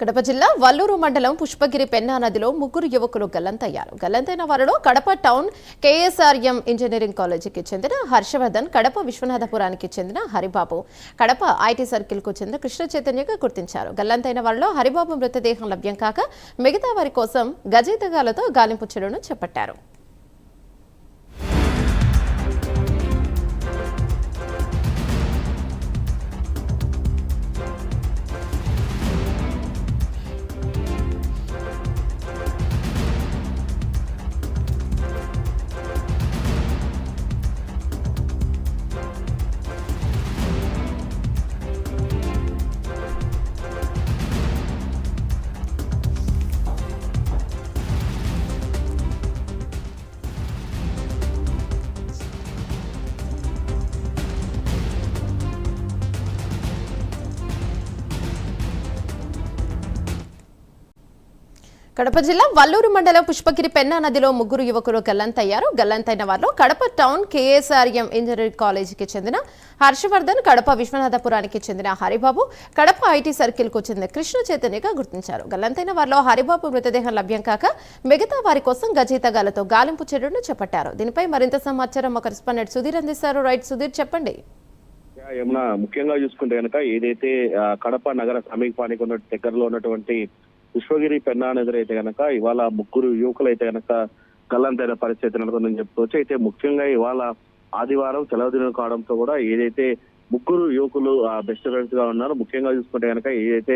కడప జిల్లా వల్లూరు మండలం పుష్పగిరి పెన్నా నదిలో ముగ్గురు యువకులు గల్లంతయ్యారు. గల్లంతైన వారిలో కడప టౌన్ కేఎస్ఆర్ఎం ఇంజనీరింగ్ కాలేజీకి చెందిన హర్షవర్ధన్, కడప విశ్వనాథపురానికి చెందిన హరిబాబు, కడప ఐటీ సర్కిల్కు చెందిన కృష్ణ చైతన్యగా గుర్తించారు. గల్లంతైన వారిలో హరిబాబు మృతదేహం లభ్యం కాక మిగతా వారి కోసం గజేతగాలతో గాలింపు చర్యలను చేపట్టారు. కడప జిల్లా వల్లూరు మండలం పుష్పగిరి పెన్నా నదిలో ముగ్గురు యువకులు గల్లంతయ్యారు. గల్లంతైన వారిలో కడప టౌన్ కేఎస్ఆర్ఎం ఇంజనీరింగ్ కాలేజీకి చెందిన హర్షవర్ధన్, కడప విశ్వనాథపురానికి చెందిన హరిబాబు, కడప ఐటీ సర్కిల్కు చెందిన కృష్ణ చైతన్యగా గుర్తించారు. గల్లంతైన వారిలో హరిబాబు మృతదేహం లభ్యం కాక మిగతా వారి కోసం గజేతగాలతో గాలింపు చర్యలను చేపట్టారు. దీనిపై మరింత సమాచారం మా కరెస్పాండెంట్ సుధీర్ అందిస్తారు. రైట్ సుధీర్, చెప్పండి. ఏమన్నా ముఖ్యంగా చూసుకుంటే కనుక ఏదైతే కడప నగర సమీపానికి ఉన్న దగ్గరలో ఉన్నటువంటి పుష్పగిరి పెన్నా నది అయితే కనుక ఇవాళ ముగ్గురు యువకులు అయితే కనుక గల్లంతైన పరిస్థితి నెలకొందని చెప్పుకోవచ్చు. అయితే ముఖ్యంగా ఇవాళ ఆదివారం సెలవు దినం కావడంతో కూడా ఏదైతే ముగ్గురు యువకులు బెస్ట్ ఫ్రెండ్స్ గా ఉన్నారు. ముఖ్యంగా చూసుకుంటే కనుక ఏదైతే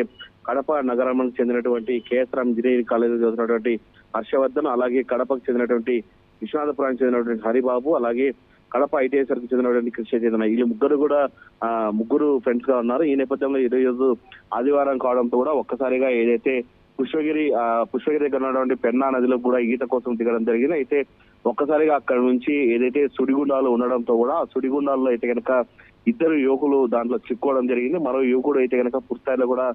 కడప నగరానికి చెందినటువంటి కేఎస్ఆర్ఎం ఇంజనీరింగ్ కాలేజీలో చదువుతున్నటువంటి హర్షవర్ధన్, అలాగే కడపకు చెందినటువంటి విశ్వనాథపురానికి చెందినటువంటి హరిబాబు, అలాగే కడప ఐటీఐసర్ కి చెందినటువంటి కృష్ణ చైతన్య, వీళ్ళు ముగ్గురు కూడా ముగ్గురు ఫ్రెండ్స్ గా ఉన్నారు. ఈ నేపథ్యంలో ఈ రోజు ఆదివారం కావడంతో కూడా ఒక్కసారిగా ఏదైతే పుష్పగిరి దగ్గర ఉన్నటువంటి పెన్నా నదిలో కూడా ఈత కోసం దిగడం జరిగింది. అయితే ఒక్కసారిగా అక్కడ నుంచి ఏదైతే సుడిగుండాలు ఉండడంతో కూడా ఆ సుడిగుండాల్లో అయితే కనుక ఇద్దరు యువకులు దాంట్లో చిక్కుకోవడం జరిగింది. మరో యువకుడు అయితే కనుక పూర్తిస్థాయిలో కూడా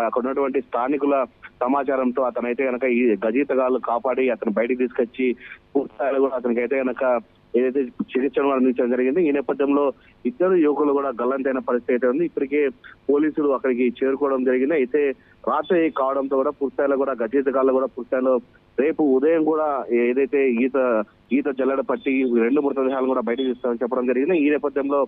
అక్కడ ఉన్నటువంటి స్థానికుల సమాచారంతో అతనైతే కనుక ఈ గజీతగాళ్ళు కాపాడి అతను బయటికి తీసుకొచ్చి పూర్తిస్థాయిలో కూడా అతనికి అయితే కనుక ఏదైతే చికిత్సను అందించడం జరిగింది. ఈ నేపథ్యంలో ఇద్దరు యువకులు కూడా గల్లంతైన పరిస్థితి అయితే ఉంది. ఇప్పటికే పోలీసులు అక్కడికి చేరుకోవడం జరిగింది. అయితే రాత్రి కావడంతో కూడా పూర్తిస్థాయిలో కూడా గజేతగాళ్ళు కూడా పూర్తిస్థాయిలో రేపు ఉదయం కూడా ఏదైతే ఈత జల్లెడ పట్టి రెండు మృతదేహాలు కూడా బయటకు తీస్తామని చెప్పడం జరిగింది. ఈ నేపథ్యంలో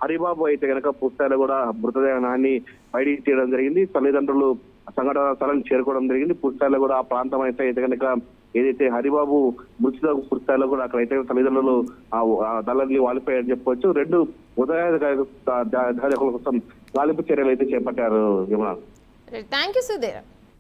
హరిబాబు అయితే కనుక పూర్తిస్థాయిలో కూడా మృతదేహాన్ని బయటికి తీయడం జరిగింది. తల్లిదండ్రులు సంఘటన స్థలానికి చేరుకోవడం జరిగింది. పూర్తిస్థాయిలో కూడా ఆ ప్రాంతం అయితే కనుక ఏదైతే హరిబాబు మృతదేహం పూర్తిస్థాయిలో కూడా అక్కడైతే తల్లిదండ్రులు దళాన్ని వాలిపోయారని చెప్పుకోవచ్చు. రెండు మృతదేహాల కోసం గాలింపు చర్యలు అయితే చేపట్టారు. Thank you Sudheer.